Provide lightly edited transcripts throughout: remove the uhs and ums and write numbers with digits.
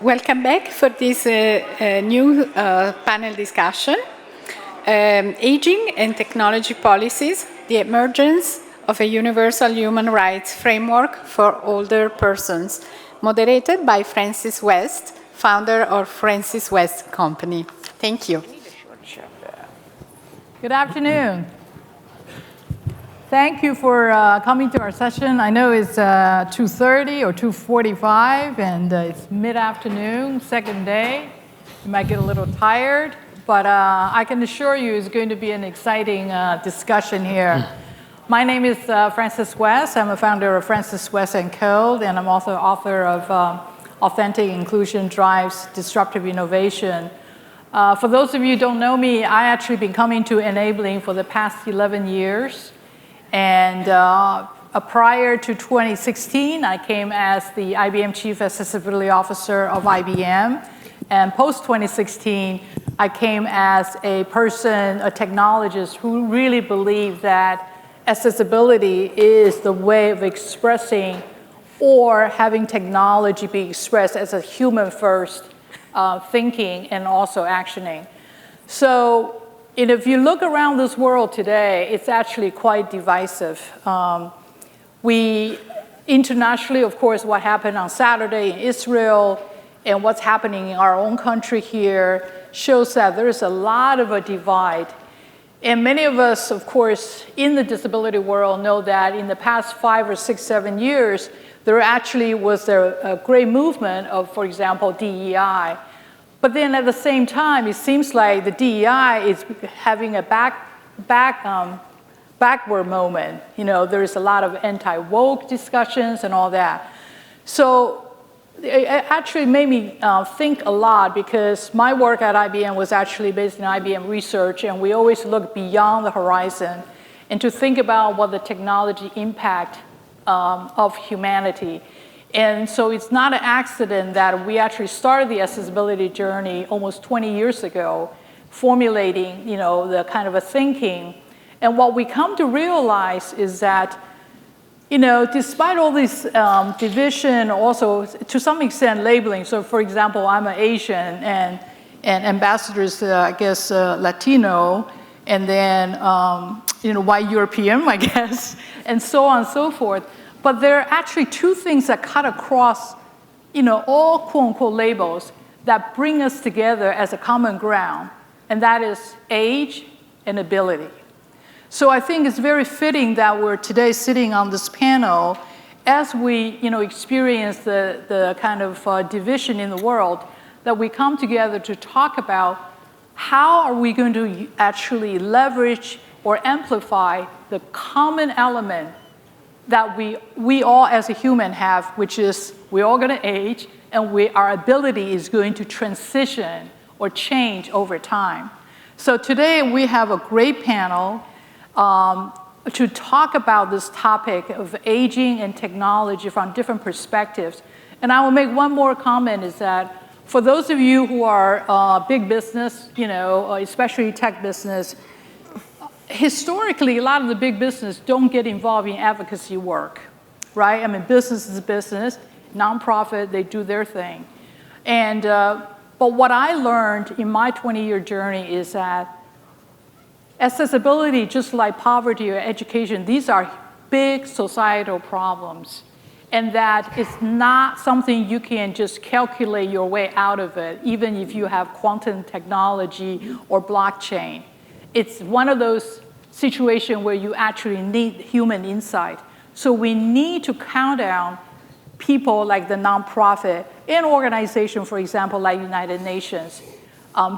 Welcome back for this new panel discussion. Aging and Technology Policies, the Emergence of a Universal Human Rights Framework for Older Persons, moderated by Francis West, founder of Francis West Company. Thank you. Good afternoon. Thank you for coming to our session. I know it's 2:30 or 2:45, and it's mid-afternoon, second day. You might get a little tired, but I can assure you it's going to be an exciting discussion here. My name is Francis West. I'm a founder of Francis West & Co., and I'm also author of Authentic Inclusion Drives Disruptive Innovation. For those of you who don't know me, I actually been coming to Enabling for the past 11 years. And prior to 2016, I came as the IBM Chief Accessibility Officer of IBM. And post-2016, I came as a person, a technologist who really believed that accessibility is the way of expressing or having technology be expressed as a human-first thinking and also actioning. So, if you look around this world today, it's actually quite divisive. We internationally, of course, what happened on Saturday in Israel and what's happening in our own country here shows that there's a lot of a divide. And many of us, of course, in the disability world know that in the past 5 or 6, 7 years, there actually was a great movement of, for example, DEI. But then at the same time, it seems like the DEI is having a backward moment. You know, there's a lot of anti-woke discussions and all that. So it actually made me think a lot because my work at IBM was actually based in IBM research, and we always look beyond the horizon and to think about what the technology impact of humanity. And so it's not an accident that we actually started the accessibility journey almost 20 years ago, formulating, you know, the kind of a thinking. And what we come to realize is that, you know, despite all this division, also to some extent labeling. So, for example, I'm an Asian, and ambassadors, I guess, Latino, and then, you know, white European, I guess, and so on and so forth. But there are actually two things that cut across, you know, all quote-unquote labels that bring us together as a common ground, and that is age and ability. So I think it's very fitting that we're today sitting on this panel as we, you know, experience the kind of division in the world, that we come together to talk about how are we going to actually leverage or amplify the common element that we all as a human have, which is we're all going to age, and our ability is going to transition or change over time. So today we have a great panel to talk about this topic of aging and technology from different perspectives. And I will make one more comment, is that for those of you who are big business, you know, especially tech business, historically, a lot of the big business don't get involved in advocacy work, right? I mean, business is business, nonprofit, they do their thing. And, but what I learned in my 20-year journey is that accessibility, just like poverty or education, these are big societal problems. And that it's not something you can just calculate your way out of it, even if you have quantum technology or blockchain. It's one of those situations where you actually need human insight. So we need to count down people like the nonprofit and organization, for example, like United Nations,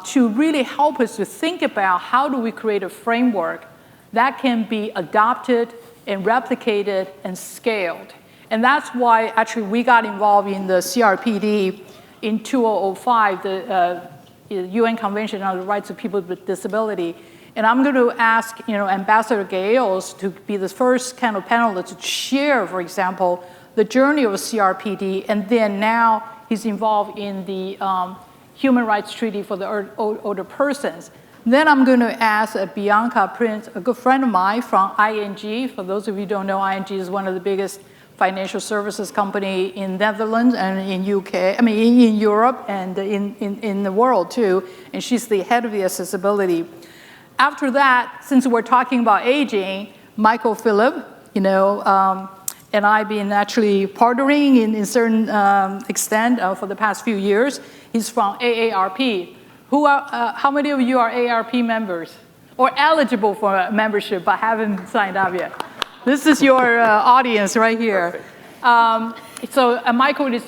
to really help us to think about how do we create a framework that can be adopted and replicated and scaled. And that's why actually we got involved in the CRPD in 2005, the UN Convention on the Rights of People with Disability. And I'm going to ask, you know, Ambassador Gales to be the first kind of panelist to share, for example, the journey of CRPD, and then now he's involved in the Human Rights Treaty for the older persons. Then I'm going to ask Bianca Prince, a good friend of mine from ING. For those of you who don't know, ING is one of the biggest financial services company in Netherlands and in UK, in Europe and in the world too, and she's the head of the accessibility. After that, since we're talking about aging, Michael Phillip, and I've been actually partnering in certain extent for the past few years. He's from AARP. How many of you are AARP members or eligible for membership but haven't signed up yet? This is your audience right here. So Michael is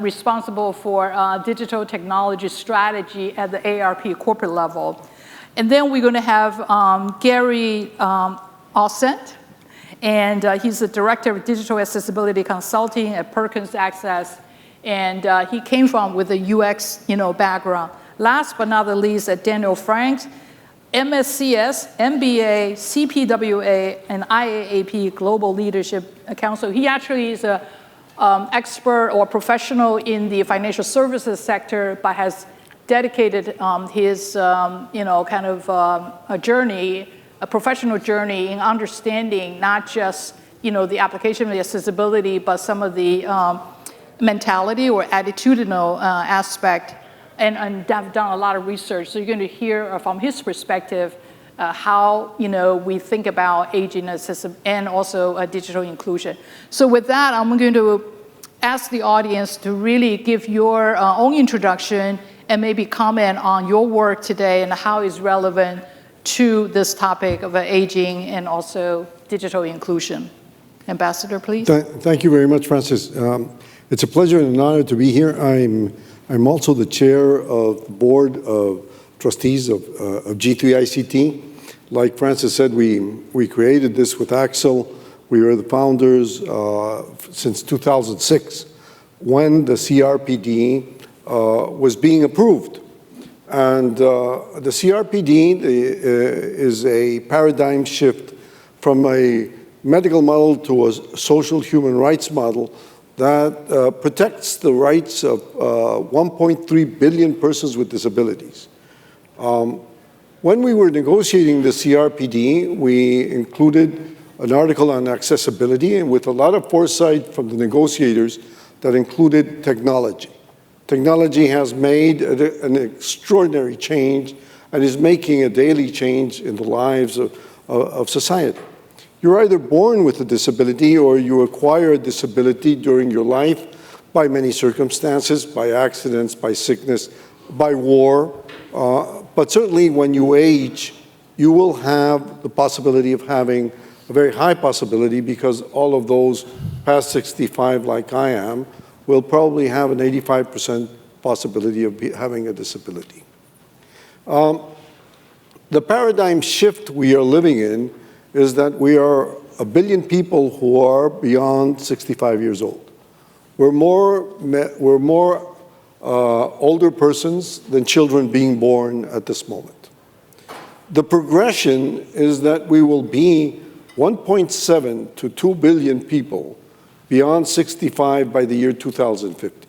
responsible for digital technology strategy at the AARP corporate level. And then we're going to have Gary Aucent, and he's the director of digital accessibility consulting at Perkins Access, and he came with a UX background. Last but not the least, Daniel Franks, MSCS, MBA, CPWA, and IAAP Global Leadership Council. He actually is an expert or professional in the financial services sector, but has dedicated his a journey, a professional journey in understanding not just the application of the accessibility, but some of the mentality or attitudinal aspect, and I've done a lot of research. So you're going to hear from his perspective how we think about aging and also digital inclusion. So with that, I'm going to ask the audience to really give your own introduction and maybe comment on your work today and how it's relevant to this topic of aging and also digital inclusion. Ambassador, please. Thank you very much, Frances. It's a pleasure and an honor to be here. I'm also the chair of the board of trustees of G3ICT. Like Frances said, we created this with Axel. We were the founders since 2006 when the CRPD was being approved. And the CRPD is a paradigm shift from a medical model to a social human rights model that protects the rights of 1.3 billion persons with disabilities. When we were negotiating the CRPD, we included an article on accessibility, and with a lot of foresight from the negotiators that included technology. Technology has made an extraordinary change and is making a daily change in the lives of society. You're either born with a disability or you acquire a disability during your life by many circumstances, by accidents, by sickness, by war. But certainly when you age, you will have the possibility of having a very high possibility, because all of those past 65, like I am, will probably have an 85% possibility of having a disability. The paradigm shift we are living in is that we are 1 billion people who are beyond 65 years old. We're more older persons than children being born at this moment. The progression is that we will be 1.7 to 2 billion people beyond 65 by the year 2050.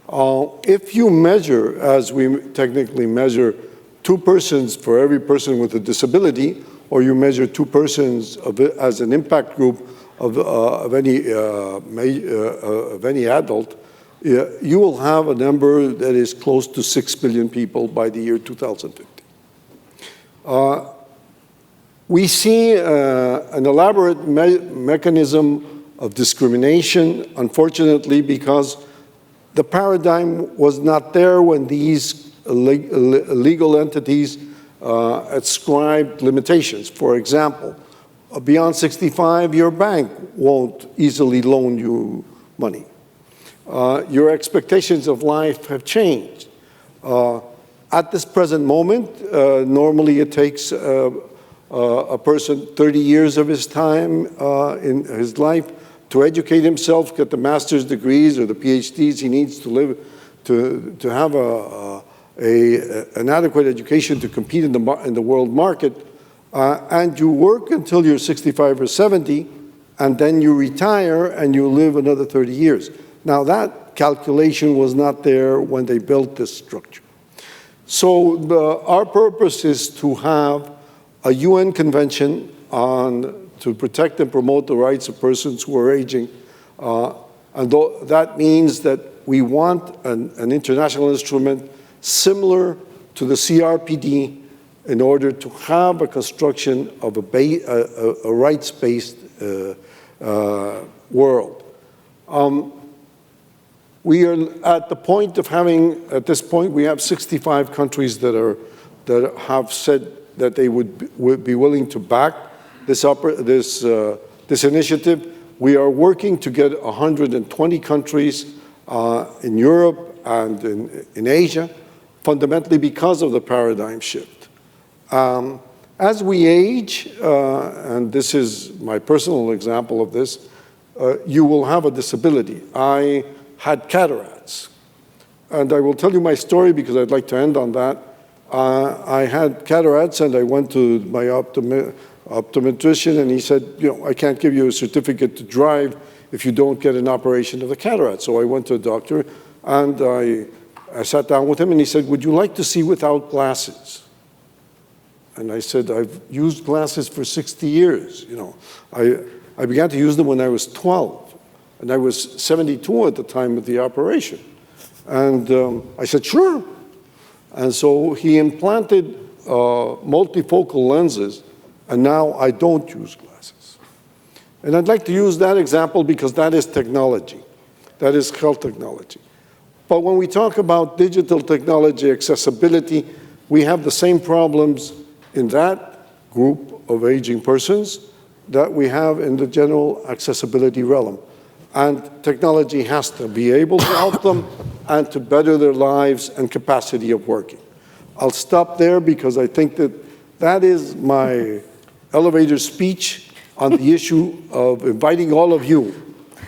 If you measure, as we technically measure, 2 persons for every person with a disability, or you measure 2 persons as an impact group of any adult, you will have a number that is close to 6 billion people by the year 2050. We see an elaborate mechanism of discrimination, unfortunately, because the paradigm was not there when these legal entities ascribed limitations. For example, beyond 65, your bank won't easily loan you money. Your expectations of life have changed. At this present moment, normally it takes a person 30 years of his time in his life to educate himself, get the master's degrees or the PhDs he needs to live, to have an adequate education to compete in the world market. And you work until you're 65 or 70, and then you retire and you live another 30 years. Now that calculation was not there when they built this structure. So our purpose is to have a UN convention to protect and promote the rights of persons who are aging. And that means that we want an international instrument similar to the CRPD in order to have a construction of a rights-based world. We are at the point of having, at this point, we have 65 countries that have said that they would be willing to back this initiative. We are working to get 120 countries in Europe and in Asia, fundamentally because of the paradigm shift. As we age, and this is my personal example of this, you will have a disability. I had cataracts. And I will tell you my story because I'd like to end on that. I had cataracts and I went to my optometrician and he said, I can't give you a certificate to drive if you don't get an operation of the cataract. So I went to a doctor and I sat down with him and he said, would you like to see without glasses? And I said, I've used glasses for 60 years. I began to use them when I was 12. And I was 72 at the time of the operation. And I said, sure. And so he implanted multifocal lenses, and now I don't use glasses. And I'd like to use that example because that is technology. That is health technology. But when we talk about digital technology accessibility, we have the same problems in that group of aging persons that we have in the general accessibility realm. And technology has to be able to help them and to better their lives and capacity of working. I'll stop there because I think that is my elevator speech on the issue of inviting all of you,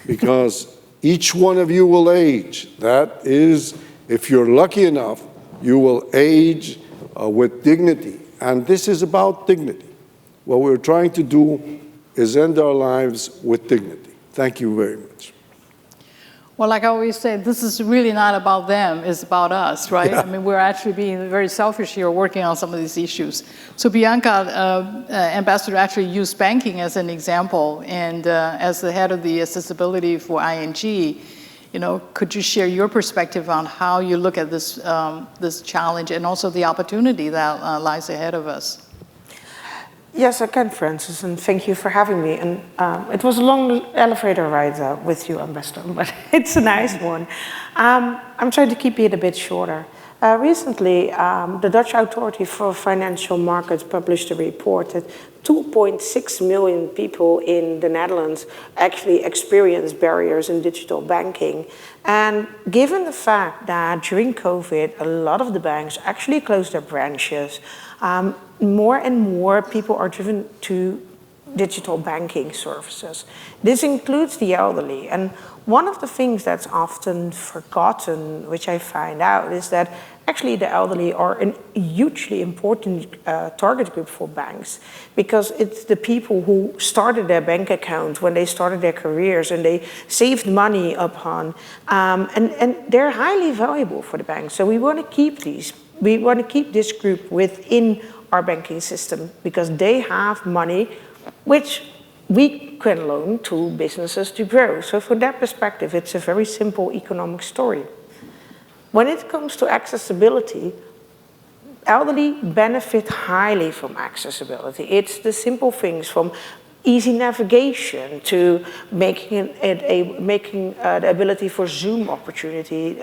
because each one of you will age. That is, if you're lucky enough, you will age with dignity. And this is about dignity. What we're trying to do is end our lives with dignity. Thank you very much. Well, like I always say, this is really not about them, it's about us, right? Yeah. I mean, we're actually being very selfish here working on some of these issues. So Bianca, Ambassador, actually used banking as an example, and as the head of the accessibility for ING, could you share your perspective on how you look at this, this challenge and also the opportunity that lies ahead of us? Yes, I can, Francis, and thank you for having me. And it was a long elevator ride with you, Ambassador, but it's a nice one. I'm trying to keep it a bit shorter. Recently, the Dutch Authority for Financial Markets published a report that 2.6 million people in the Netherlands actually experience barriers in digital banking. And given the fact that during COVID, a lot of the banks actually closed their branches, more and more people are driven to digital banking services. This includes the elderly. And one of the things that's often forgotten, which I find out, is that actually the elderly are a hugely important target group for banks, because it's the people who started their bank account when they started their careers and they saved money upon, and they're highly valuable for the bank. So we want to keep these. We want to keep this group within our banking system because they have money which we can loan to businesses to grow. So from that perspective, it's a very simple economic story. When it comes to accessibility, elderly benefit highly from accessibility. It's the simple things from easy navigation to making the ability for Zoom opportunity,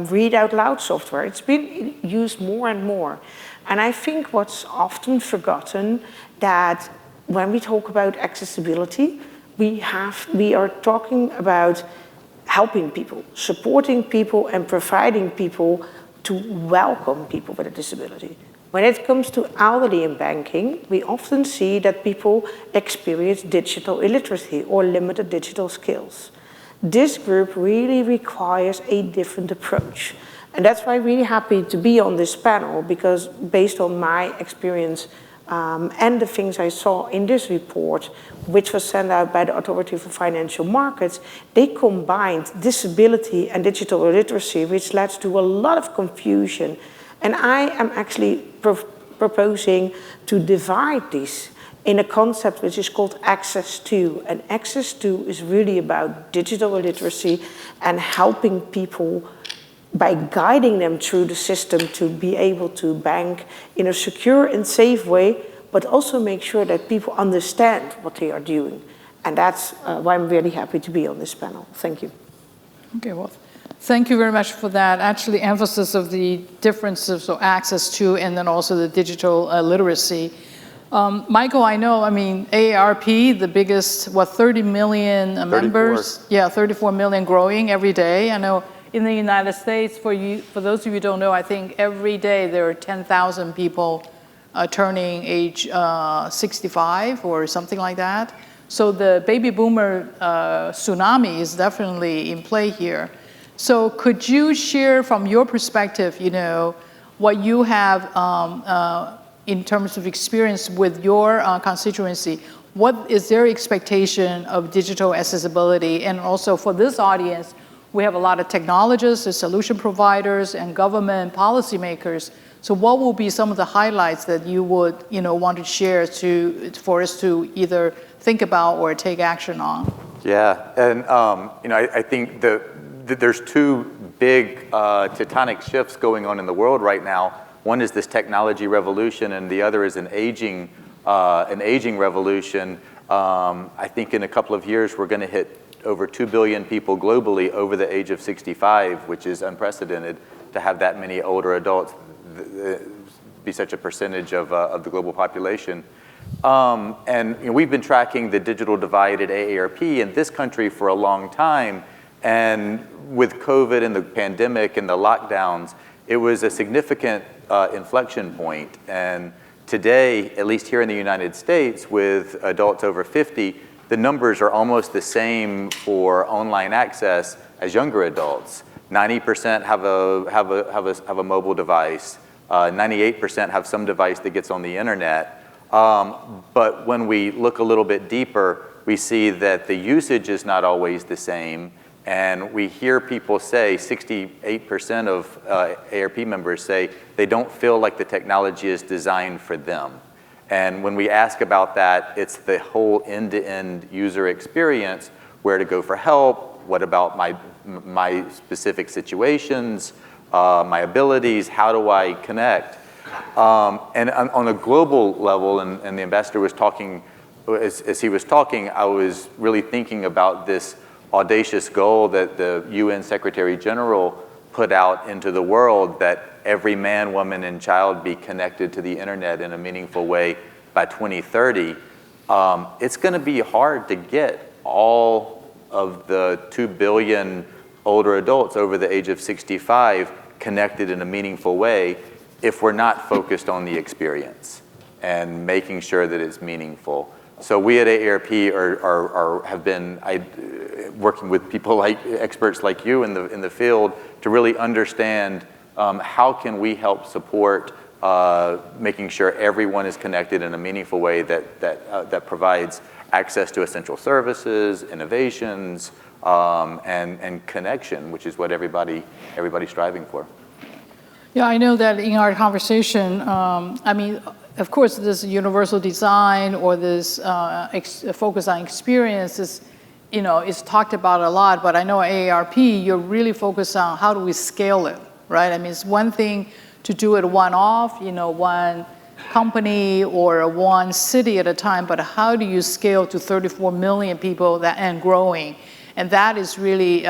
read out loud software. It's been used more and more. And I think what's often forgotten that when we talk about accessibility, we are talking about helping people, supporting people, and providing people to welcome people with a disability. When it comes to elderly in banking, we often see that people experience digital illiteracy or limited digital skills. This group really requires a different approach. And that's why I'm really happy to be on this panel, because based on my experience and the things I saw in this report, which was sent out by the Authority for Financial Markets, they combined disability and digital illiteracy, which led to a lot of confusion. And I am actually proposing to divide these in a concept which is called Access To. And Access To is really about digital literacy and helping people by guiding them through the system to be able to bank in a secure and safe way, but also make sure that people understand what they are doing. And that's why I'm really happy to be on this panel. Thank you. Okay, well, thank you very much for that. Actually, emphasis of the differences of access to, and then also the digital literacy. Michael, I know, I mean, AARP, the biggest, 30 million members? 34. Yeah, 34 million, growing every day. I know in the United States, for those of you who don't know, I think every day there are 10,000 people turning age 65 or something like that. So the baby boomer tsunami is definitely in play here. So could you share from your perspective, what you have in terms of experience with your constituency? What is their expectation of digital accessibility? And also for this audience, we have a lot of technologists, and solution providers, and government policymakers. So what will be some of the highlights that you would want to share for us to either think about or take action on? Yeah, and I think there's two big tectonic shifts going on in the world right now. One is this technology revolution, and the other is an aging revolution. I think in a couple of years we're going to hit over 2 billion people globally over the age of 65, which is unprecedented to have that many older adults be such a percentage of the global population. And we've been tracking the digital divide at AARP in this country for a long time. And with COVID and the pandemic and the lockdowns, it was a significant inflection point. And today, at least here in the United States, with adults over 50, the numbers are almost the same for online access as younger adults. 90% have a mobile device. 98% have some device that gets on the internet. But when we look a little bit deeper, we see that the usage is not always the same. And we hear people say, 68% of AARP members say they don't feel like the technology is designed for them. And when we ask about that, it's the whole end-to-end user experience, where to go for help, what about my specific situations, my abilities, how do I connect? And on a global level, and the ambassador was talking, as he was talking, I was really thinking about this audacious goal that the UN Secretary General put out into the world, that every man, woman, and child be connected to the internet in a meaningful way by 2030. It's going to be hard to get all of the 2 billion older adults over the age of 65 connected in a meaningful way if we're not focused on the experience and making sure that it's meaningful. So we at AARP have been working with people like experts like you in the field to really understand how can we help support making sure everyone is connected in a meaningful way that provides access to essential services, innovations, and connection, which is what everybody's striving for. Yeah, I know that in our conversation, I mean, of course, this universal design or this focus on experience is talked about a lot, but I know at AARP, you're really focused on how do we scale it, right? I mean, it's one thing to do it one-off, one company or one city at a time, but how do you scale to 34 million people and growing? And that is really,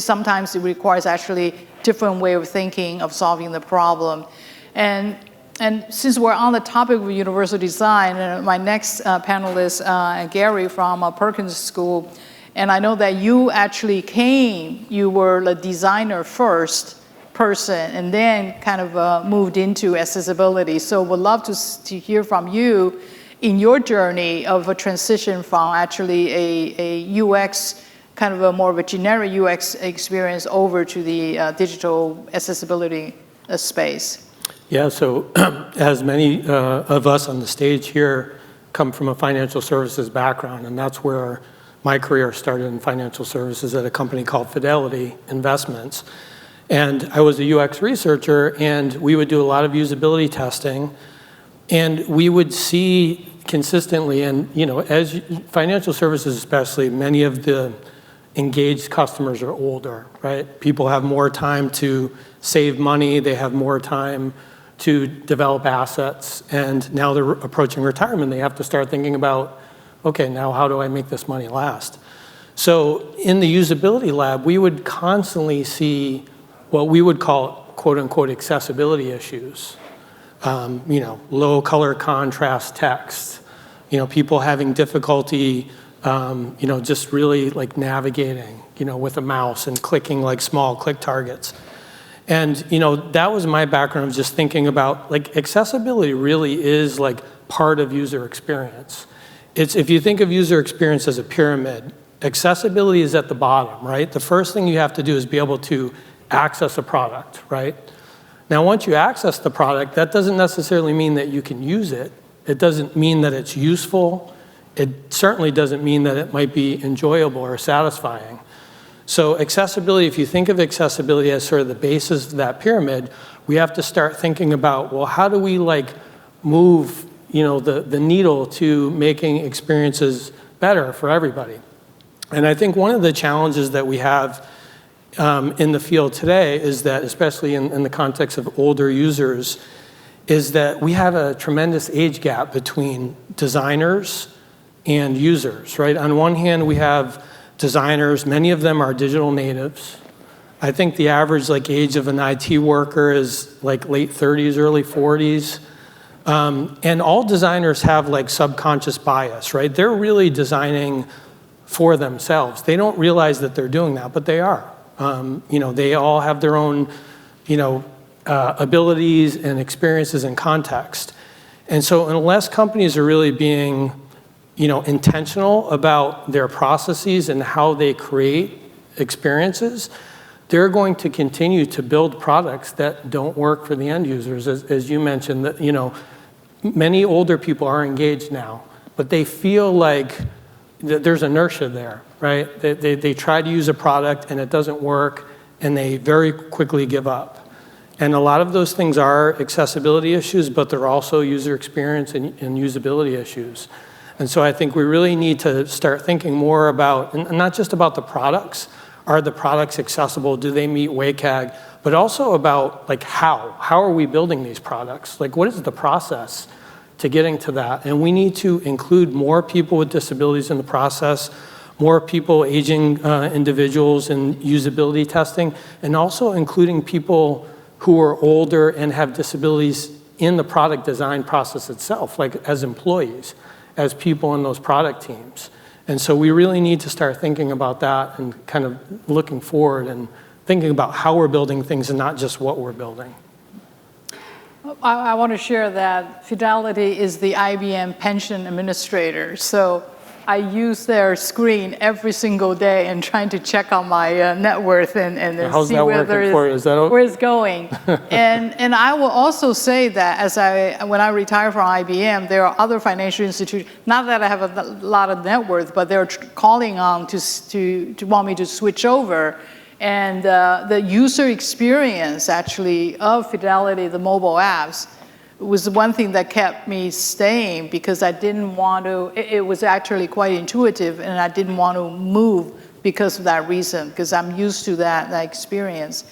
sometimes it requires actually different way of thinking of solving the problem. And since we're on the topic of universal design, my next panelist, Gary from Perkins School, and I know that you actually you were the designer first person, and then kind of moved into accessibility. So would love to hear from you in your journey of a transition from actually a UX, kind of a more of a generic UX experience over to the digital accessibility space. Yeah, so as many of us on the stage here come from a financial services background, and that's where my career started in financial services at a company called Fidelity Investments. And I was a UX researcher, and we would do a lot of usability testing, and we would see consistently, and as financial services especially, many of the engaged customers are older, right? People have more time to save money, they have more time to develop assets, and now they're approaching retirement. They have to start thinking about, okay, now how do I make this money last? So in the usability lab, we would constantly see what we would call quote unquote accessibility issues. Low color contrast text, people having difficulty, just really like navigating, with a mouse and clicking like small click targets. And, that was my background of just thinking about like accessibility really is like part of user experience. If you think of user experience as a pyramid, accessibility is at the bottom, right? The first thing you have to do is be able to access a product, right? Now, once you access the product, that doesn't necessarily mean that you can use it. It doesn't mean that it's useful. It certainly doesn't mean that it might be enjoyable or satisfying. So accessibility, if you think of accessibility as sort of the basis of that pyramid, we have to start thinking about, well, how do we like move, the needle to making experiences better for everybody? And I think one of the challenges that we have in the field today is that, especially in the context of older users, is that we have a tremendous age gap between designers and users, right? On one hand, we have designers, many of them are digital natives. I think the average age of an IT worker is like late 30s, early 40s. And all designers have subconscious bias, right? They're really designing for themselves. They don't realize that they're doing that, but they are. They all have their own, abilities and experiences and context. And so unless companies are really being intentional about their processes and how they create experiences, they're going to continue to build products that don't work for the end users. As you mentioned, that many older people are engaged now, but they feel like there's inertia there, right? They try to use a product and it doesn't work, and they very quickly give up. And a lot of those things are accessibility issues, but they're also user experience and usability issues. And so I think we really need to start thinking more about, and not just about the products. Are the products accessible? Do they meet WCAG? But also about how are we building these products? What is the process to getting to that? And we need to include more people with disabilities in the process, more people, aging individuals in usability testing, and also including people who are older and have disabilities in the product design process itself, as employees, as people in those product teams. And so we really need to start thinking about that and kind of looking forward and thinking about how we're building things and not just what we're building. I want to share that Fidelity is the IBM pension administrator. So I use their screen every single day and trying to check on my net worth and how's see that where working for you? Is that where it's going. and I will also say that when I retire from IBM, there are other financial institutions, not that I have a lot of net worth, but they're calling on to want me to switch over. And the user experience actually of Fidelity, the mobile apps, was one thing that kept me staying, because I didn't want to, it was actually quite intuitive, and I didn't want to move because of that reason, because I'm used to that experience.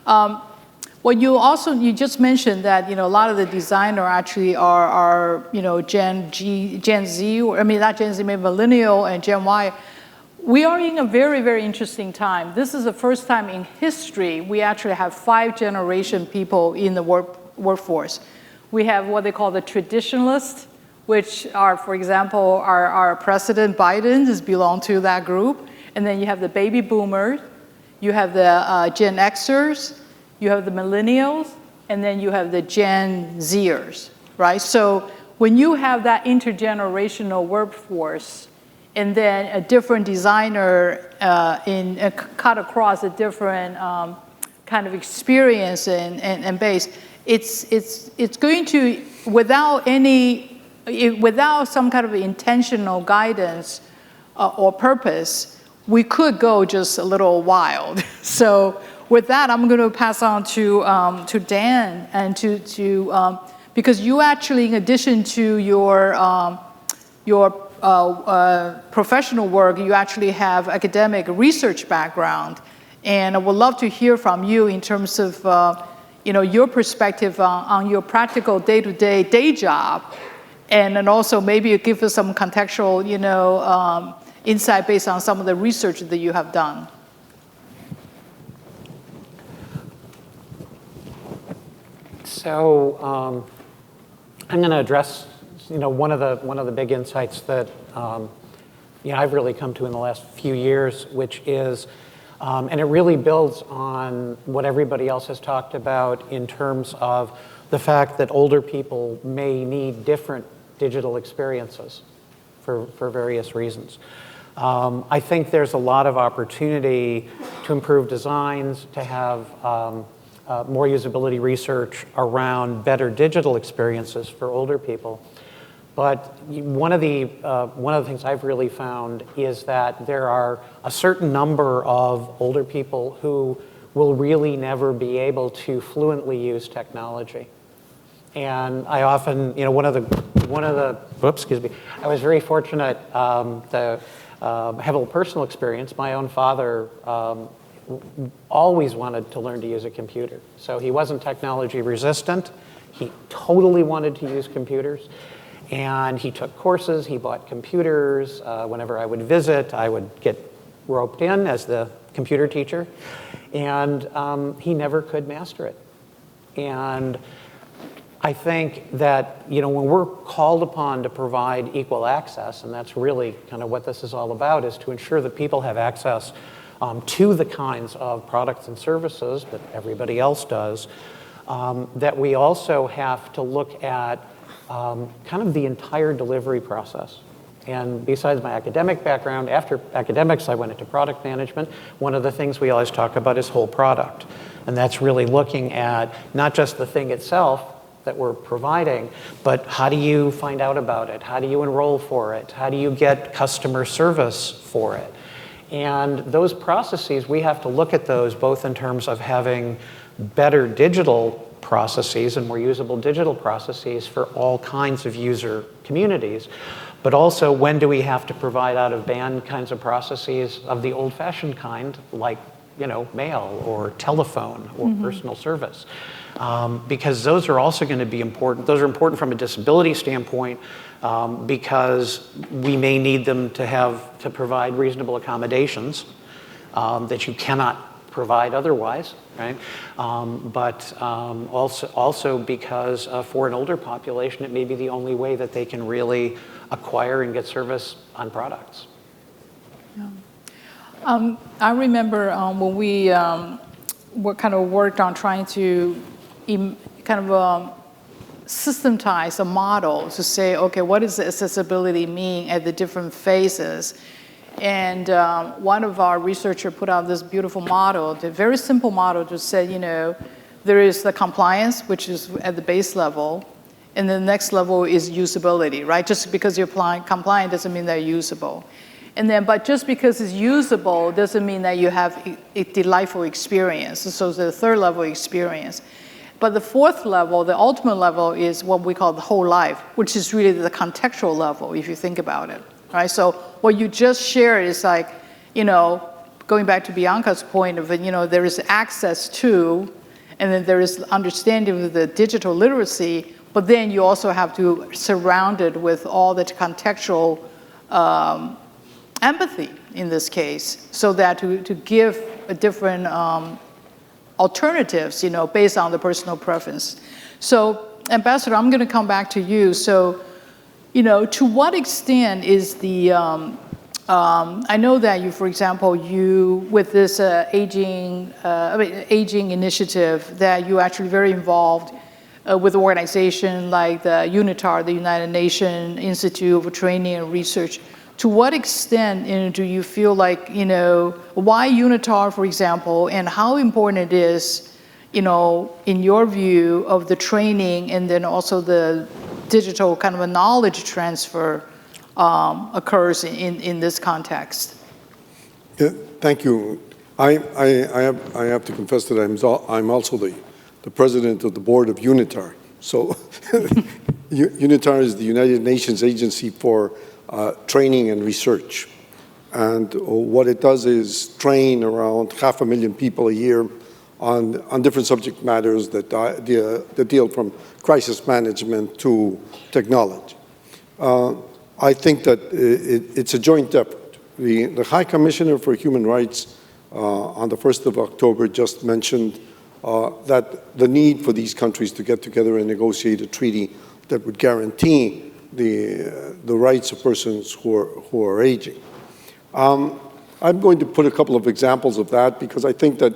Well, you just mentioned that a lot of the designers actually are Gen Z, or not Gen Z, maybe Millennial and Gen Y. We are in a very, very interesting time. This is the first time in history we actually have 5-generation people in the workforce. We have what they call the traditionalists, which are, for example, our President Biden has belonged to that group. And then you have the baby boomers, you have the Gen Xers, you have the millennials, and then you have the Gen Zers, right? So when you have that intergenerational workforce, and then a different designer cut across a different kind of experience and base, it's going to, without some kind of intentional guidance or purpose, we could go just a little wild. So with that, I'm going to pass on to Dan, and because you actually, in addition to your your professional work, you actually have academic research background. And I would love to hear from you in terms of your perspective on your practical day-to-day day job. And then also maybe you give us some contextual insight based on some of the research that you have done. So I'm going to address one of the big insights that I've really come to in the last few years, which is, and it really builds on what everybody else has talked about in terms of the fact that older people may need different digital experiences for various reasons. I think there's a lot of opportunity to improve designs, to have more usability research around better digital experiences for older people. But one of the things I've really found is that there are a certain number of older people who will really never be able to fluently use technology. And I often, I was very fortunate to have a little personal experience. My own father always wanted to learn to use a computer. So he wasn't technology resistant. He totally wanted to use computers. And he took courses, he bought computers. Whenever I would visit, I would get roped in as the computer teacher. And he never could master it. And I think that, when we're called upon to provide equal access, and that's really kind of what this is all about, is to ensure that people have access to the kinds of products and services that everybody else does, that we also have to look at kind of the entire delivery process. And besides my academic background, after academics, I went into product management. One of the things we always talk about is whole product. And that's really looking at not just the thing itself that we're providing, but how do you find out about it? How do you enroll for it? How do you get customer service for it? And those processes, we have to look at those both in terms of having better digital processes and more usable digital processes for all kinds of user communities, but also when do we have to provide out-of-band kinds of processes of the old-fashioned kind, like mail or telephone or personal service, because those are also going to be important. Those are important from a disability standpoint because we may need them to provide reasonable accommodations that you cannot provide otherwise, right? But also because for an older population, it may be the only way that they can really acquire and get service on products. Yeah. I remember when we worked on trying to systematize a model to say, okay, what does accessibility mean at the different phases? And one of our researchers put out this beautiful model, a very simple model to say, there is the compliance, which is at the base level, and the next level is usability, right? Just because you're compliant doesn't mean they're usable. But just because it's usable doesn't mean that you have a delightful experience. So the third level experience. But the fourth level, the ultimate level, is what we call the whole life, which is really the contextual level, if you think about it, right? So what you just shared is like, going back to Bianca's point of, there is access to, and then there is understanding of the digital literacy, but then you also have to surround it with all the contextual empathy in this case, so that to give a different alternatives, based on the personal preference. So, Ambassador, I'm going to come back to you. So, to what extent is the, I know that you, for example, with this aging initiative, that you're actually very involved with an organization like the UNITAR, the United Nations Institute for Training and Research. To what extent do you feel like, why UNITAR, for example, and how important it is, in your view, of the training and then also the digital kind of a knowledge transfer occurs in this context? Yeah, thank you. I have to confess that I'm also the president of the board of UNITAR. So UNITAR is the United Nations Agency for training and research. And what it does is train around 500,000 people a year on different subject matters that deal from crisis management to technology. I think that it's a joint effort. The High Commissioner for Human Rights on the 1st of October just mentioned that the need for these countries to get together and negotiate a treaty that would guarantee the rights of persons who are aging. I'm going to put a couple of examples of that because I think that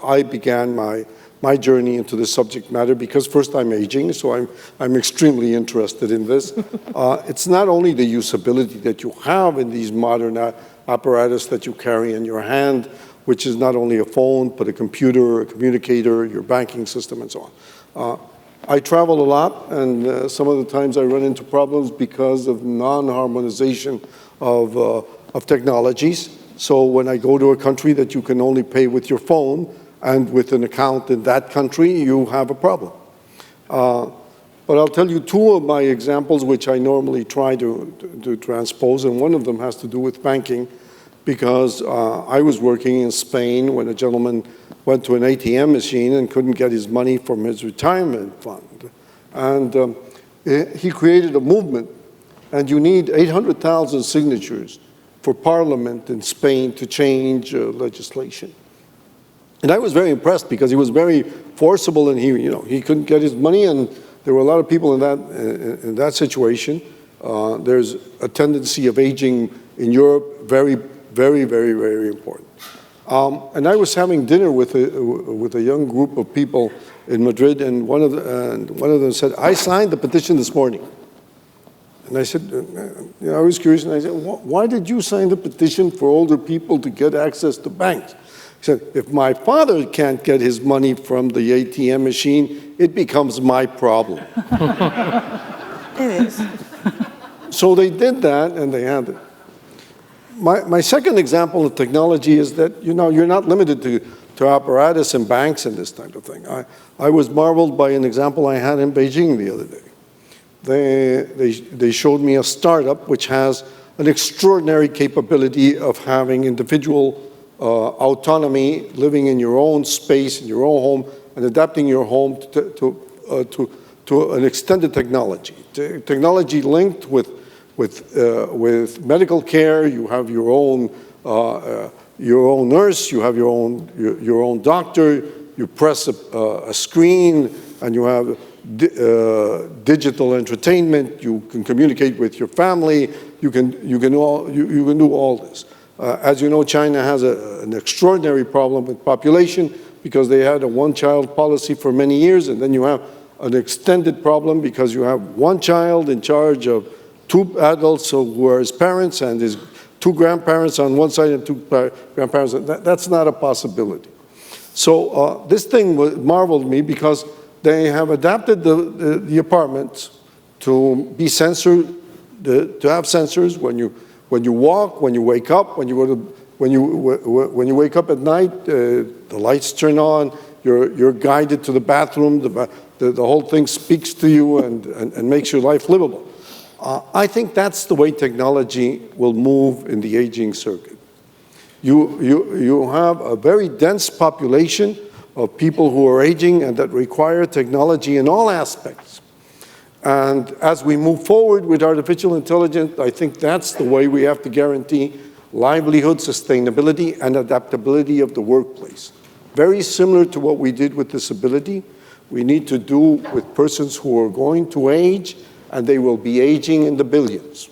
I began my journey into this subject matter because first I'm aging, so I'm extremely interested in this. It's not only the usability that you have in these modern apparatus that you carry in your hand, which is not only a phone, but a computer, a communicator, your banking system, and so on. I travel a lot, and some of the times I run into problems because of non-harmonization of technologies. So when I go to a country that you can only pay with your phone and with an account in that country, you have a problem. But I'll tell you two of my examples which I normally try to transpose, and one of them has to do with banking because I was working in Spain when a gentleman went to an ATM machine and couldn't get his money from his retirement fund. And he created a movement, and you need 800,000 signatures for Parliament in Spain to change legislation. And I was very impressed because he was very forcible, and he couldn't get his money, and there were a lot of people in that situation. There's a tendency of aging in Europe, very, very, very, very important. And I was having dinner with a young group of people in Madrid, and one of them said, "I signed the petition this morning." And I said, I was curious, and I said, "Why did you sign the petition for older people to get access to banks?" He said, "If my father can't get his money from the ATM machine, it becomes my problem." It is. So they did that, and they had it. My second example of technology is that, you're not limited to apparatus and banks and this type of thing. I was marveled by an example I had in Beijing the other day. They showed me a startup which has an extraordinary capability of having individual autonomy, living in your own space, in your own home, and adapting your home to an extended technology. Technology linked with medical care. You have your own nurse, you have your own doctor. You press a screen, and you have digital entertainment. You can communicate with your family. You can do all this. As you know, China has an extraordinary problem with population because they had a one-child policy for many years, and then you have an extended problem because you have one child in charge of two adults who are his parents and his two grandparents on one side and two grandparents. That's not a possibility. So this thing marveled me because they have adapted the apartments to be censored, to have sensors when you walk, when you wake up, when you wake up at night, the lights turn on. You're guided to the bathroom. The whole thing speaks to you and makes your life livable. I think that's the way technology will move in the aging circuit. You have a very dense population of people who are aging and that require technology in all aspects. And as we move forward with artificial intelligence, I think that's the way we have to guarantee livelihood, sustainability, and adaptability of the workplace. Very similar to what we did with disability, we need to do with persons who are going to age, and they will be aging in the billions.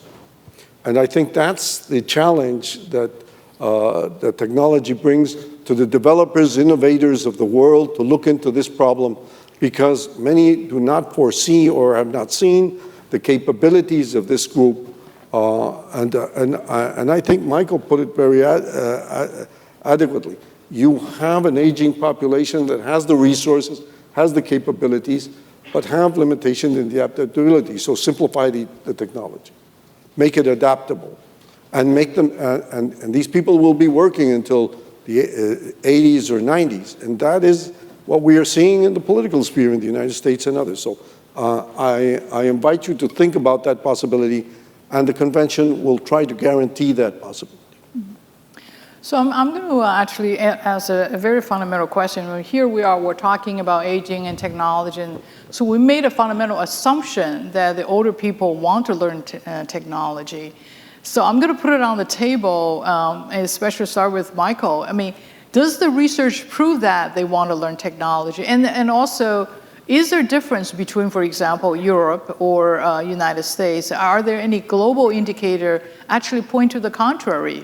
And I think that's the challenge that technology brings to the developers, innovators of the world to look into this problem, because many do not foresee or have not seen the capabilities of this group. And I think Michael put it very adequately. You have an aging population that has the resources, has the capabilities, but have limitations in the adaptability. So simplify the technology, make it adaptable, and make them. And these people will be working until the 80s or 90s, and that is what we are seeing in the political sphere in the United States and others. So I invite you to think about that possibility and the convention will try to guarantee that possibility. So I'm going to actually ask a very fundamental question. Here we are, we're talking about aging and technology. And so we made a fundamental assumption that the older people want to learn technology. So I'm going to put it on the table, and especially start with Michael. I mean, does the research prove that they want to learn technology? And also, is there a difference between, for example, Europe or United States? Are there any global indicator actually point to the contrary?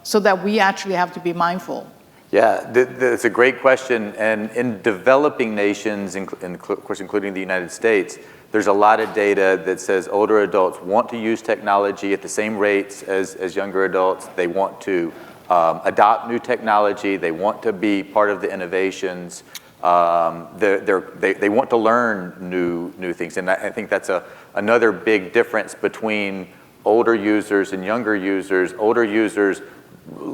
So that we actually have to be mindful? Yeah, that's a great question. And in developing nations, and of course including the United States, there's a lot of data that says older adults want to use technology at the same rates as younger adults. They want to adopt new technology. They want to be part of the innovations. They want to learn new things. And I think that's another big difference between older users and younger users. Older users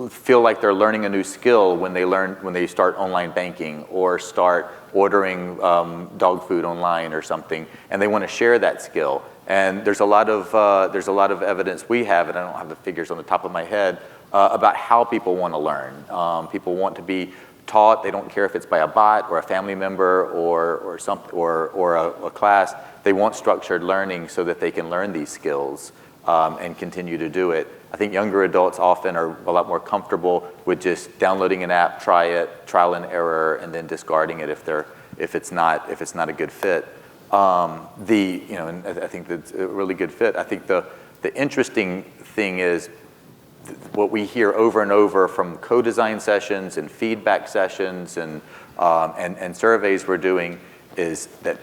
feel like they're learning a new skill when they start online banking or start ordering dog food online or something, and they want to share that skill. And there's a lot of evidence we have, and I don't have the figures on the top of my head, about how people want to learn. People want to be taught. They don't care if it's by a bot or a family member or a class. They want structured learning so that they can learn these skills and continue to do it. I think younger adults often are a lot more comfortable with just downloading an app, try it, trial and error, and then discarding it if it's not a good fit. And I think that's a really good fit. I think the interesting thing is what we hear over and over from co-design sessions and feedback sessions and surveys we're doing is that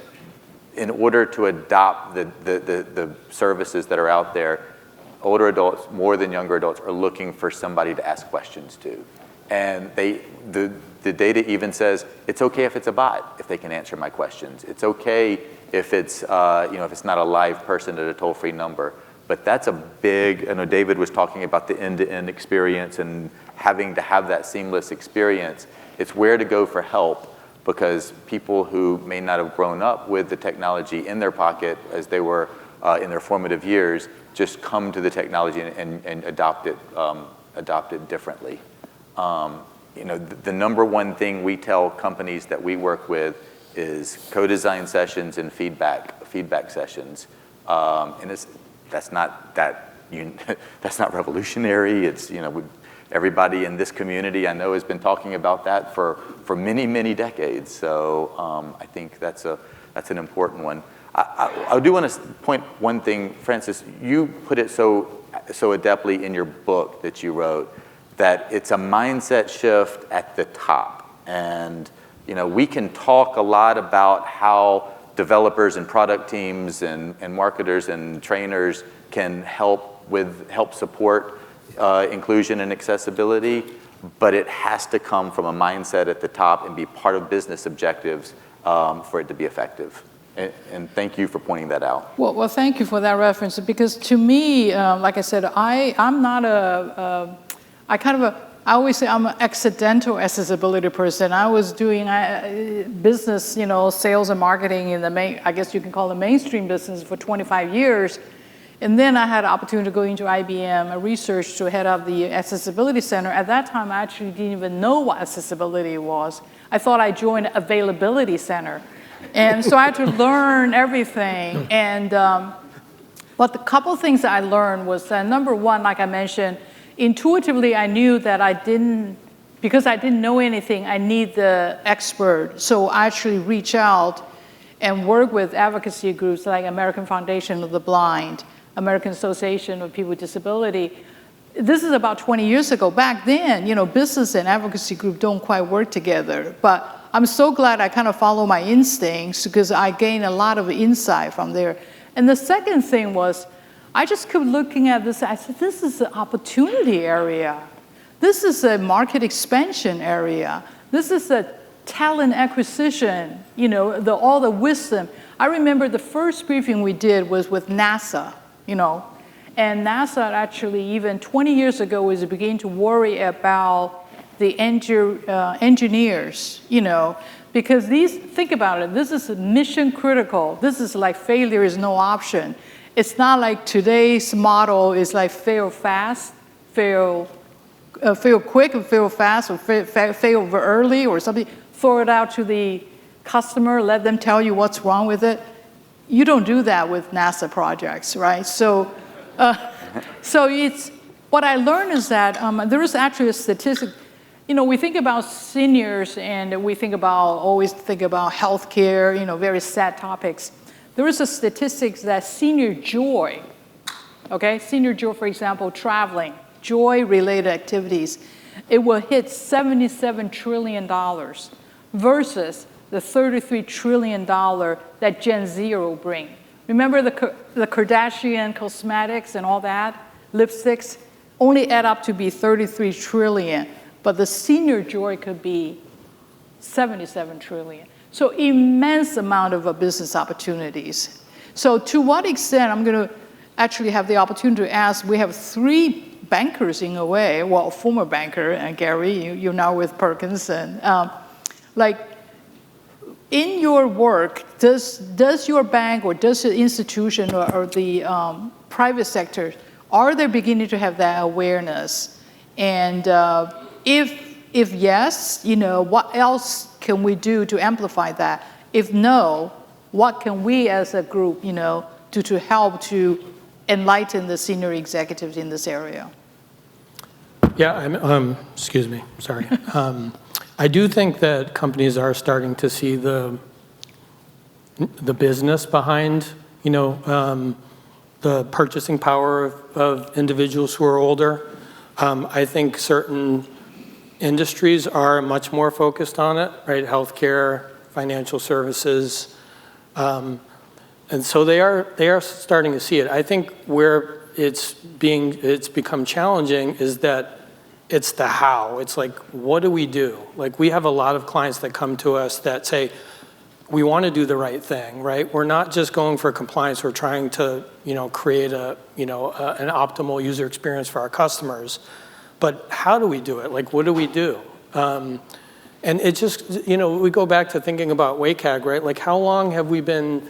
in order to adopt the services that are out there, older adults, more than younger adults, are looking for somebody to ask questions to. And the data even says, it's okay if it's a bot, if they can answer my questions. It's okay if it's not a live person at a toll-free number. But that's a big, I know David was talking about the end-to-end experience and having to have that seamless experience. It's where to go for help, because people who may not have grown up with the technology in their pocket as they were in their formative years just come to the technology and adopt it differently. The number one thing we tell companies that we work with is co-design sessions and feedback sessions. That's not revolutionary. It's everybody in this community I know has been talking about that for many, many decades. So I think that's an important one. I do want to point one thing, Francis. You put it so adeptly in your book that you wrote that it's a mindset shift at the top. And we can talk a lot about how developers and product teams and marketers and trainers can help support inclusion and accessibility, but it has to come from a mindset at the top and be part of business objectives for it to be effective. And thank you for pointing that out. Well, thank you for that reference, because to me, like I said, I'm not I always say I'm an accidental accessibility person. I was doing business, sales and marketing in I guess you can call it mainstream business for 25 years. And then I had an opportunity to go into IBM, research to head up the Accessibility Center. At that time, I actually didn't even know what accessibility was. I thought I joined Availability Center. And so I had to learn everything. And but the couple things that I learned was that, number one, like I mentioned, intuitively I knew that because I didn't know anything, I need the expert. So I actually reach out and work with advocacy groups like American Foundation of the Blind, American Association of People with Disability. This is about 20 years ago. Back then, business and advocacy group don't quite work together. But I'm so glad I kind of follow my instincts, because I gained a lot of insight from there. And the second thing was, I just kept looking at this. I said, this is an opportunity area. This is a market expansion area. This is a talent acquisition, all the wisdom. I remember the first briefing we did was with NASA, and NASA actually even 20 years ago was beginning to worry about the engineers, because think about it, this is mission critical. This is like failure is no option. it's not like today's model is like fail fast, fail quick, and fail fast, or fail early or something. Throw it out to the customer, let them tell you what's wrong with it. You don't do that with NASA projects, right? So it's, what I learned is that there is actually a statistic. We think about seniors and we always think about healthcare, very sad topics. There is a statistics that senior joy, okay? Senior joy, for example, traveling, joy-related activities, it will hit $77 trillion versus the $33 trillion that Gen Z will bring. Remember the Kardashian cosmetics and all that, lipsticks, only add up to be 33 trillion, but the senior joy could be 77 trillion. So immense amount of business opportunities. So to what extent, I'm going to actually have the opportunity to ask, we have 3 bankers in a way, well, former banker, and Gary, you're now with Perkins, and in your work, does your bank or does the institution or the private sector, are they beginning to have that awareness? And if yes, what else can we do to amplify that? If no, what can we as a group, do to help to enlighten the senior executives in this area? Yeah, excuse me, sorry. I do think that companies are starting to see the business behind, the purchasing power of individuals who are older. I think certain industries are much more focused on it, right? Healthcare, financial services. And so they are starting to see it. I think where it's become challenging is that it's the how. It's like, what do we do? Like, we have a lot of clients that come to us that say, we want to do the right thing, right? We're not just going for compliance. We're trying to, create an optimal user experience for our customers. But how do we do it? Like, what do we do? And it just, we go back to thinking about WCAG, right? Like, how long have we been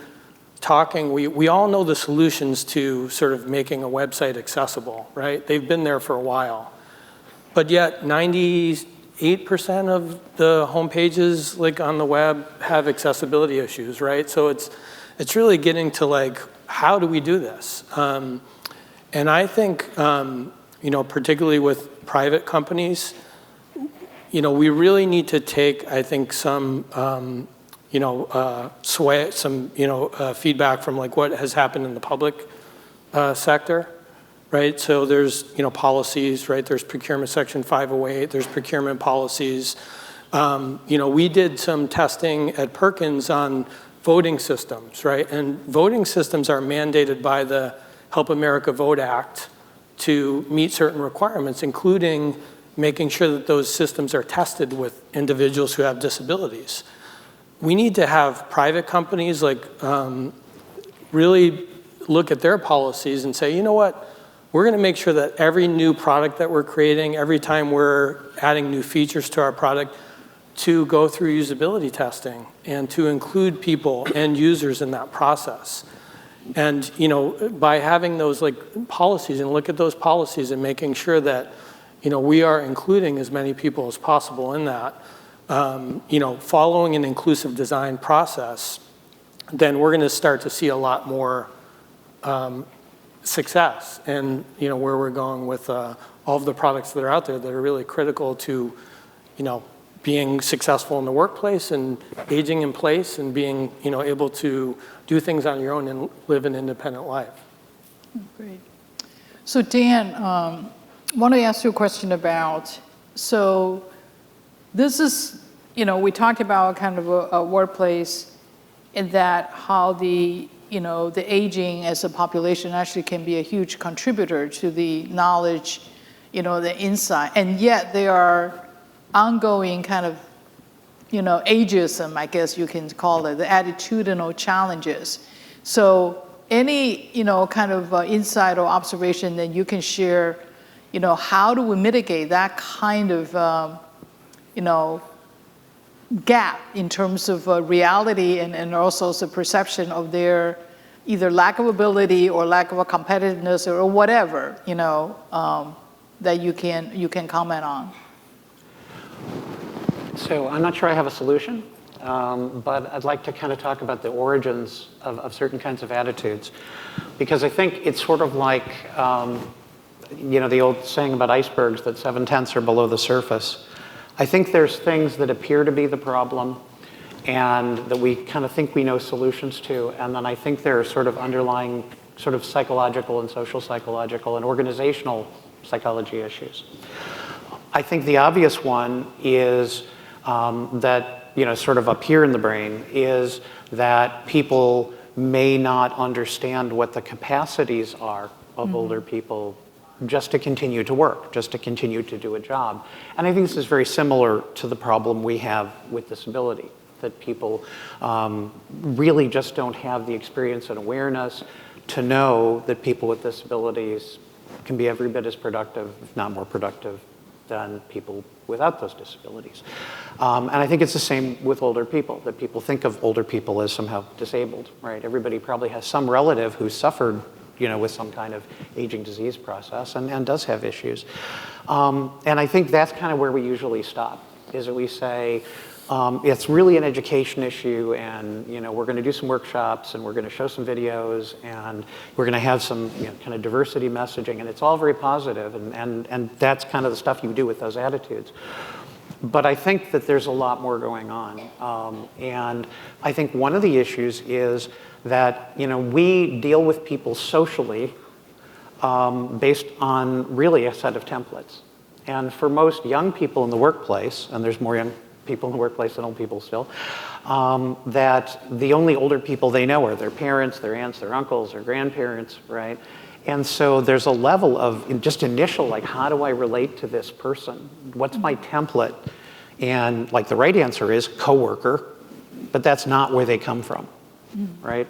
talking? We all know the solutions to sort of making a website accessible, right? They've been there for a while. But yet 98% of the home pages on the web have accessibility issues, right? So it's really getting to how do we do this? And I think, particularly with private companies, we really need to take, I think, some, feedback from what has happened in the public sector. Right, so there's policies, right? There's procurement section 508. There's procurement policies. We did some testing at Perkins on voting systems, right? And voting systems are mandated by the Help America Vote Act to meet certain requirements, including making sure that those systems are tested with individuals who have disabilities. We need to have private companies really look at their policies and say, you know what? We're going to make sure that every new product that we're creating, every time we're adding new features to our product, to go through usability testing and to include people and users in that process. And by having those policies and look at those policies and making sure that we are including as many people as possible in that, following an inclusive design process, then we're going to start to see a lot more success and where we're going with all of the products that are out there that are really critical to being successful in the workplace and aging in place and being able to do things on your own and live an independent life. Great. So Dan, I want to ask you a question about, so this is, we talked about kind of a workplace in that how the aging as a population actually can be a huge contributor to the knowledge, the insight, and yet there are ongoing kind of, ageism, I guess you can call it, the attitudinal challenges. So any, kind of insight or observation that you can share, how do we mitigate that kind of, gap in terms of reality and also the perception of their either lack of ability or lack of a competitiveness or whatever, that you can comment on? So I'm not sure I have a solution, but I'd like to kind of talk about the origins of certain kinds of attitudes, because I think it's sort of like, the old saying about icebergs that 7/10 are below the surface. I think there's things that appear to be the problem and that we kind of think we know solutions to, and then I think there are sort of underlying sort of psychological and social psychological and organizational psychology issues. I think the obvious one is that, sort of up here in the brain, is that people may not understand what the capacities are of older people just to continue to work, just to continue to do a job. And I think this is very similar to the problem we have with disability, that people really just don't have the experience and awareness to know that people with disabilities can be every bit as productive, if not more productive, than people without those disabilities. And I think it's the same with older people, that people think of older people as somehow disabled, right? Everybody probably has some relative who suffered with some kind of aging disease process and does have issues. And I think that's kind of where we usually stop, is that we say, it's really an education issue, and we're going to do some workshops, and we're going to show some videos, and we're going to have some kind of diversity messaging, and it's all very positive, and that's kind of the stuff you do with those attitudes. But I think that there's a lot more going on, and I think one of the issues is that we deal with people socially based on really a set of templates. And for most young people in the workplace, and there's more young people in the workplace than old people still, that the only older people they know are their parents, their aunts, their uncles, their grandparents, right? And so there's a level of just initial, like, how do I relate to this person? What's my template? And like the right answer is coworker, but that's not where they come from, right?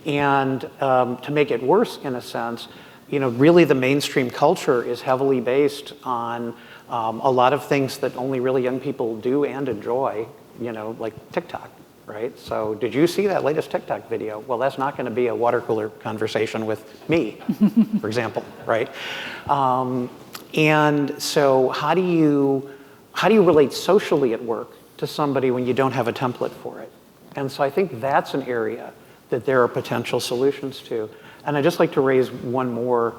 And to make it worse, in a sense, really the mainstream culture is heavily based on a lot of things that only really young people do and enjoy, like TikTok, right? So did you see that latest TikTok video? Well, that's not going to be a water cooler conversation with me, for example, right? And so how do you relate socially at work to somebody when you don't have a template for it? And so I think that's an area that there are potential solutions to. And I'd just like to raise one more,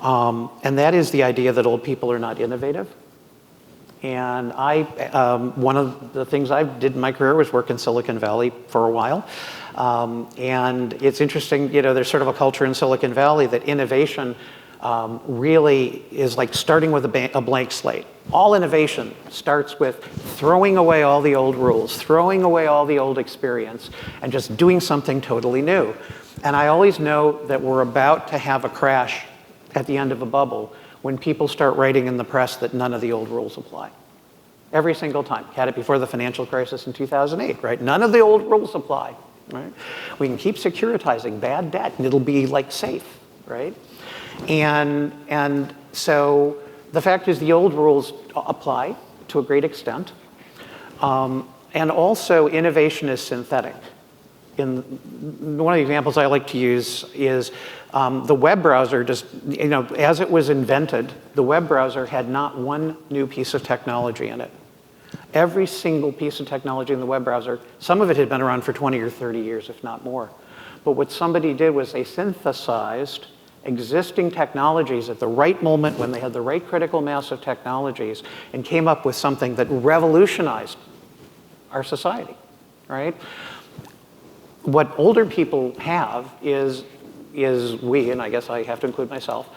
and that is the idea that old people are not innovative. And one of the things I did in my career was work in Silicon Valley for a while. And it's interesting, there's sort of a culture in Silicon Valley that innovation really is like starting with a blank slate. All innovation starts with throwing away all the old rules, throwing away all the old experience, and just doing something totally new. And I always know that we're about to have a crash at the end of a bubble when people start writing in the press that none of the old rules apply. Every single time. Had it before the financial crisis in 2008, right? None of the old rules apply, right? We can keep securitizing bad debt and it'll be like safe, right? And so the fact is the old rules apply to a great extent. And also innovation is synthetic. One of the examples I like to use is the web browser. Just, as it was invented, the web browser had not one new piece of technology in it. Every single piece of technology in the web browser, some of it had been around for 20 or 30 years, if not more. But what somebody did was they synthesized existing technologies at the right moment when they had the right critical mass of technologies and came up with something that revolutionized our society, right? What older people have is we, and I guess I have to include myself,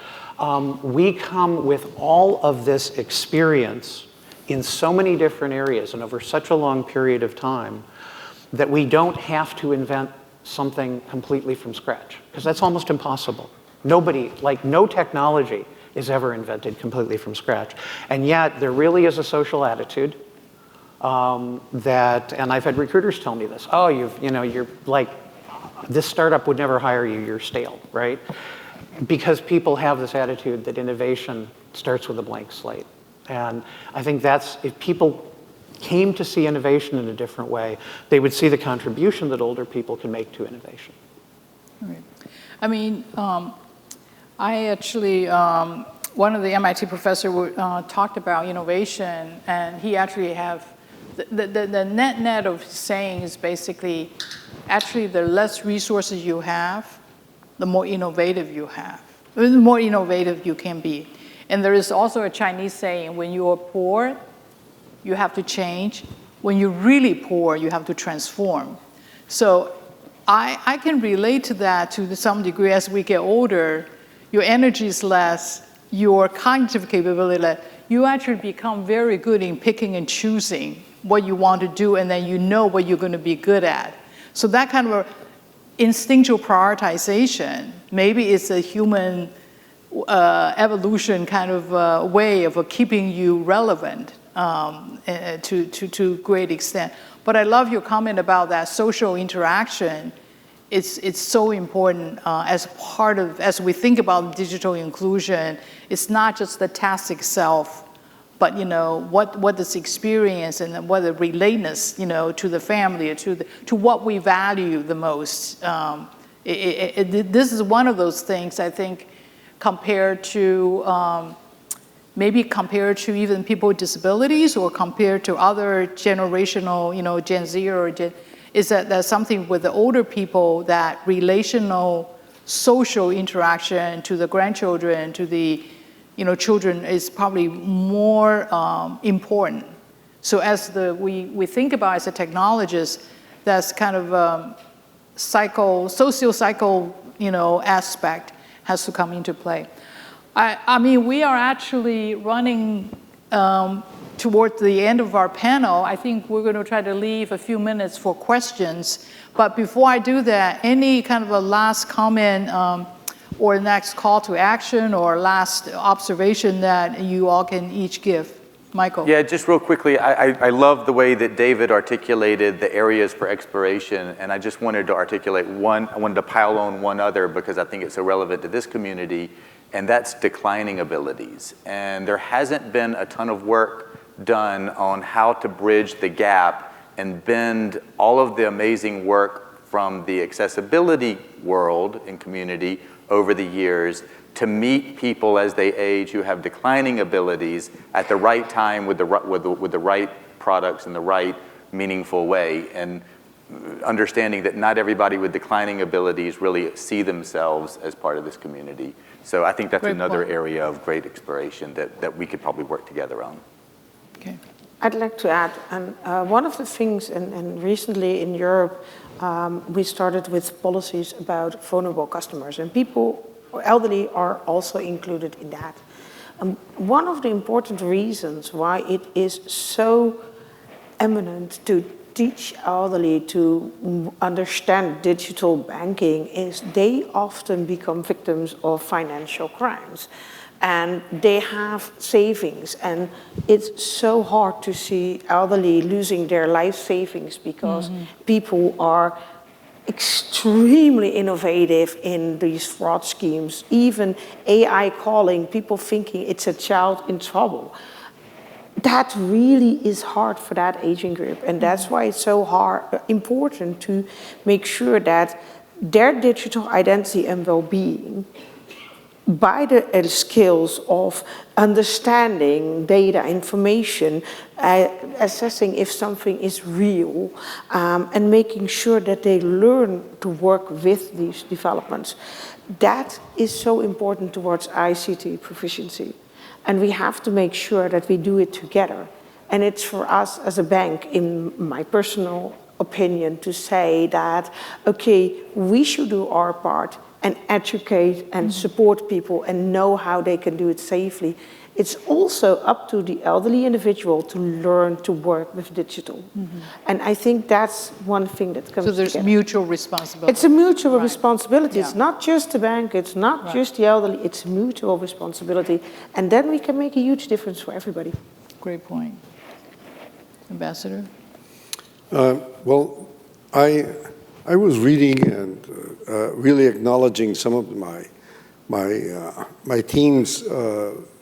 we come with all of this experience in so many different areas and over such a long period of time that we don't have to invent something completely from scratch, because that's almost impossible. Nobody, no technology is ever invented completely from scratch. And yet there really is a social attitude that, and I've had recruiters tell me this, oh, you're like, this startup would never hire you, you're stale, right? Because people have this attitude that innovation starts with a blank slate. And I think if people came to see innovation in a different way, they would see the contribution that older people can make to innovation. Right. I mean, I actually, one of the MIT professors talked about innovation, and he actually have, the net of saying is basically, actually the less resources you have, the more innovative you have, the more innovative you can be. And there is also a Chinese saying, when you are poor, you have to change. When you're really poor, you have to transform. So I can relate to that to some degree. As we get older, your energy is less, your cognitive capability less. You actually become very good in picking and choosing what you want to do, and then you know what you're going to be good at. So that kind of a instinctual prioritization, maybe it's a human evolution kind of way of keeping you relevant to great extent. But I love your comment about that social interaction. It's so important as part of, as we think about digital inclusion, it's not just the task itself, but what this experience and what the relatedness, to the family, to what we value the most. This is one of those things I think compared to maybe compared to even people with disabilities or compared to other generational, Gen Z or is that there's something with the older people that relational social interaction to the grandchildren, to the children is probably more important. So as we think about as a technologist, that's kind of socio-psycho, aspect has to come into play. I mean, we are actually running toward the end of our panel. I think we're going to try to leave a few minutes for questions. But before I do that, any kind of a last comment or next call to action or last observation that you all can each give? Michael. Yeah, just real quickly, I love the way that David articulated the areas for exploration, and I just wanted to articulate one, I wanted to pile on one other because I think it's so relevant to this community, and that's declining abilities. And there hasn't been a ton of work done on how to bridge the gap and bend all of the amazing work from the accessibility world and community over the years to meet people as they age who have declining abilities at the right time with the right products in the right meaningful way, and understanding that not everybody with declining abilities really see themselves as part of this community. So I think that's another area of great exploration that we could probably work together on. Okay. I'd like to add, and one of the things, and recently in Europe, we started with policies about vulnerable customers, and people, elderly, are also included in that. One of the important reasons why it is so eminent to teach elderly to understand digital banking is they often become victims of financial crimes. And they have savings, and it's so hard to see elderly losing their life savings because people are extremely innovative in these fraud schemes, even AI calling, people thinking it's a child in trouble. That really is hard for that aging group, and that's why it's so important to make sure that their digital identity and well-being, by the skills of understanding data, information, assessing if something is real, and making sure that they learn to work with these developments. That is so important towards ICT proficiency. And we have to make sure that we do it together. And it's for us as a bank, in my personal opinion, to say that, okay, we should do our part and educate and support people and know how they can do it safely. It's also up to the elderly individual to learn to work with digital. And I think that's one thing that comes together. So there's mutual responsibility. It's a mutual responsibility. It's not just the bank, it's not just the elderly, it's mutual responsibility. And then we can make a huge difference for everybody. Great point. Ambassador? Well, I was reading and really acknowledging some of my team's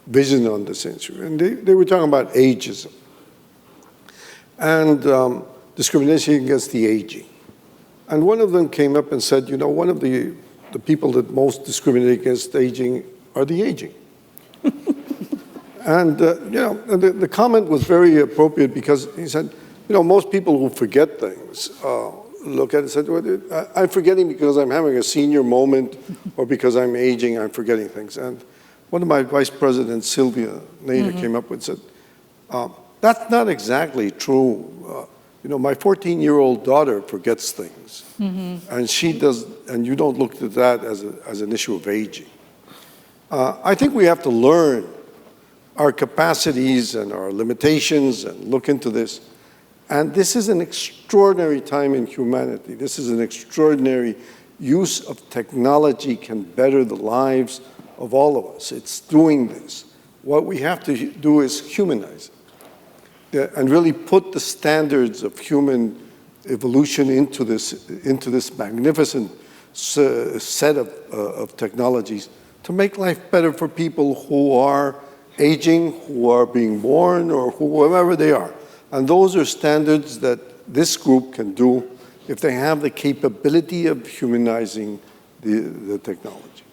vision on this issue, and they were talking about ageism and discrimination against the aging. And one of them came up and said, one of the the people that most discriminate against aging are the aging. And the comment was very appropriate because he said, most people who forget things look at it and said, well, I'm forgetting because I'm having a senior moment or because I'm aging, I'm forgetting things. And one of my vice presidents, Sylvia Nader, came up with and said, that's not exactly true. My 14-year-old daughter forgets things, and she does, and you don't look at that as an issue of aging. I think we have to learn our capacities and our limitations and look into this. And this is an extraordinary time in humanity. This is an extraordinary use of technology can better the lives of all of us. It's doing this. What we have to do is humanize it and really put the standards of human evolution into this magnificent set of technologies to make life better for people who are aging, who are being born, or whoever they are. And those are standards that this group can do if they have the capability of humanizing the technology.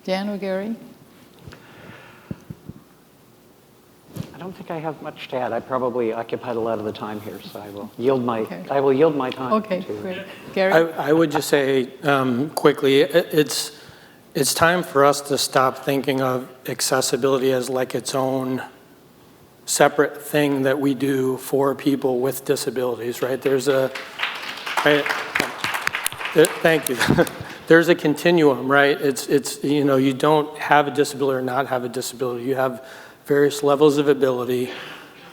Dan or Gary? I don't think I have much to add. I probably occupied a lot of the time here, so I will yield my, Okay. time. Okay, to great. Gary? I would just say quickly, it's time for us to stop thinking of accessibility as like its own separate thing that we do for people with disabilities, right? Thank you. There's a continuum, right? It's you don't have a disability or not have a disability. You have various levels of ability.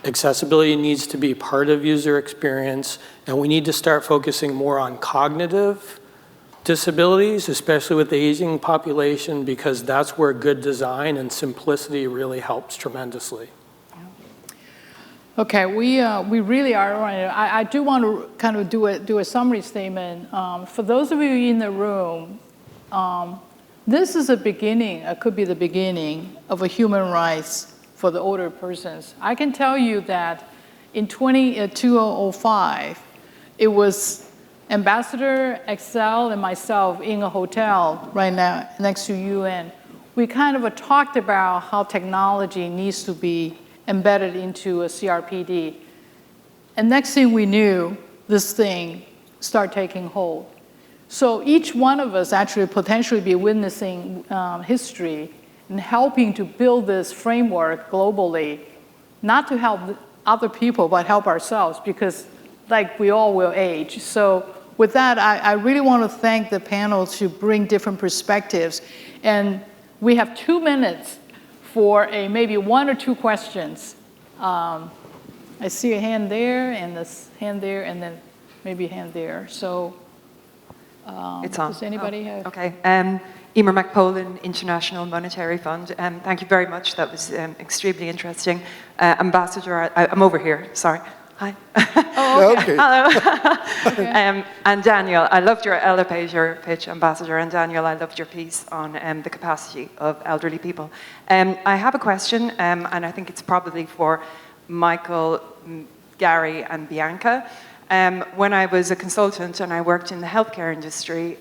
Accessibility needs to be part of user experience, and we need to start focusing more on cognitive disabilities, especially with the aging population, because that's where good design and simplicity really helps tremendously. Okay, we really are. I do want to kind of do a summary statement. For those of you in the room, this is a beginning. It could be the beginning of a human rights for the older persons. I can tell you that in 2005, it was Ambassador Excel and myself in a hotel right now next to UN. We kind of talked about how technology needs to be embedded into a CRPD. And next thing we knew, this thing started taking hold. So each one of us actually potentially be witnessing history and helping to build this framework globally, not to help other people, but help ourselves, because like we all will age. So with that, I really want to thank the panel to bring different perspectives. And we have 2 minutes for maybe 1 or 2 questions. I see a hand there, and this hand there, and then maybe a hand there. So It's on. does anybody have? Okay. Emer McPolin, International Monetary Fund. Thank you very much. That was extremely interesting. Ambassador, I'm over here, sorry. Hi. Oh, okay. Okay. Okay. And Daniel, I loved your elevator pitch, Ambassador, and Daniel, I loved your piece on the capacity of elderly people. I have a question, and I think it's probably for Michael, Gary, and Bianca. When I was a consultant and I worked in the healthcare industry,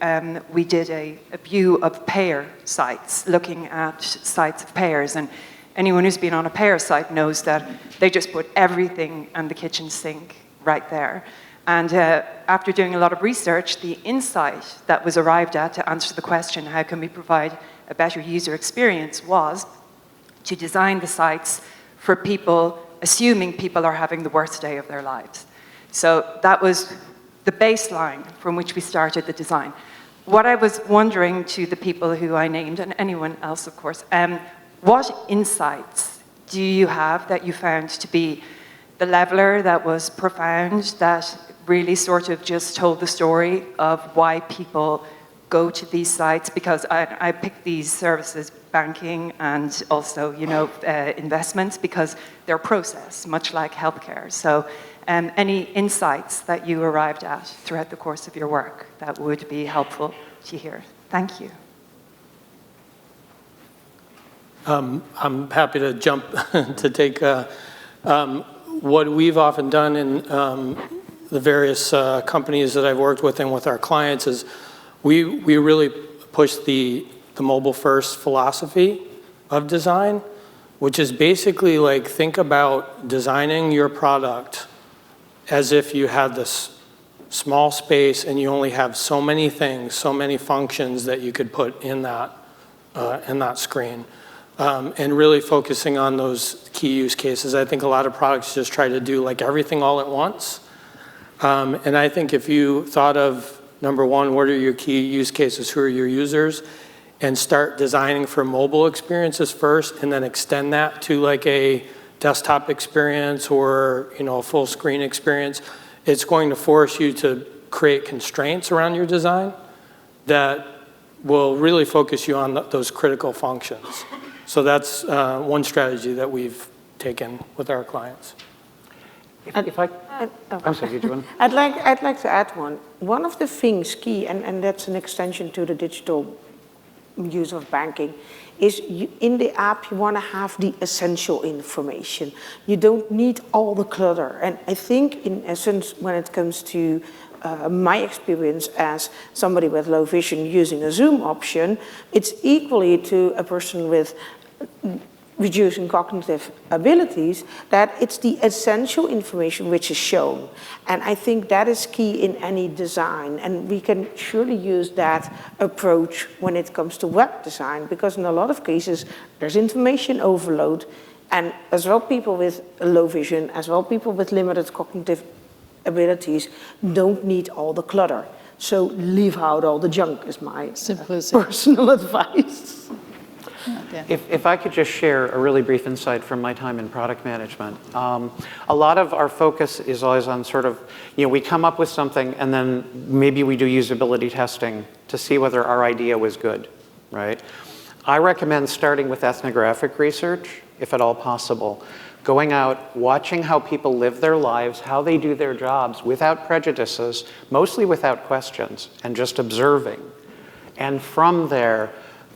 we did a view of payer sites, looking at sites of payers. And anyone who's been on a payer site knows that they just put everything in the kitchen sink right there. And after doing a lot of research, the insight that was arrived at to answer the question, how can we provide a better user experience, was to design the sites for people, assuming people are having the worst day of their lives. So that was the baseline from which we started the design. What I was wondering to the people who I named, and anyone else, of course, what insights do you have that you found to be the leveler, that was profound, that really sort of just told the story of why people go to these sites? Because I picked these services, banking and also, investments, because they're process, much like healthcare. So any insights that you arrived at throughout the course of your work that would be helpful to hear? Thank you. I'm happy to jump to take what we've often done in the various companies that I've worked with and with our clients is we really push the mobile-first philosophy of design, which is basically like, think about designing your product as if you had this small space and you only have so many things, so many functions that you could put in that screen. And really focusing on those key use cases. I think a lot of products just try to do like everything all at once. And I think if you thought of, number one, what are your key use cases, who are your users, and start designing for mobile experiences first, and then extend that to like a desktop experience or a full screen experience, it's going to force you to create constraints around your design that will really focus you on those critical functions. So that's one strategy that we've taken with our clients. I'm sorry, did you want to? I'd like to add one. One of the things key, and that's an extension to the digital use of banking, is in the app you want to have the essential information. You don't need all the clutter. And I think in essence, when it comes to my experience as somebody with low vision using a zoom option, it's equally to a person with reducing cognitive abilities, that it's the essential information which is shown. And I think that is key in any design. And we can surely use that approach when it comes to web design, because in a lot of cases, there's information overload. And as well, people with low vision, as well, people with limited cognitive abilities don't need all the clutter. So leave out all the junk is my personal advice. If I could just share a really brief insight from my time in product management. A lot of our focus is always on sort of, we come up with something and then maybe we do usability testing to see whether our idea was good, right? I recommend starting with ethnographic research, if at all possible. Going out, watching how people live their lives, how they do their jobs without prejudices, mostly without questions, and just observing. And from there,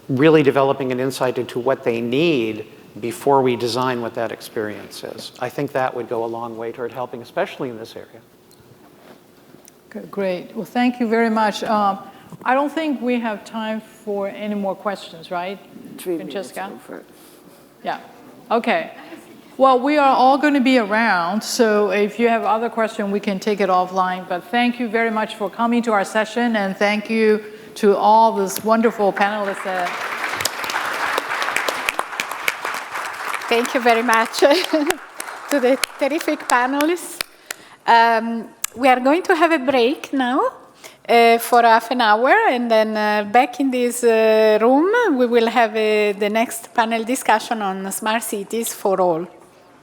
really developing an insight into what they need before we design what that experience is. I think that would go a long way toward helping, especially in this area. Great. Well, thank you very much. I don't think we have time for any more questions, right, Francesca? Yeah. Okay. Well, we are all going to be around, so if you have other questions, we can take it offline. But thank you very much for coming to our session, and thank you to all these wonderful panelists. Thank you very much to the terrific panelists. We are going to have a break now for half an hour, and then back in this room, we will have the next panel discussion on smart cities for all.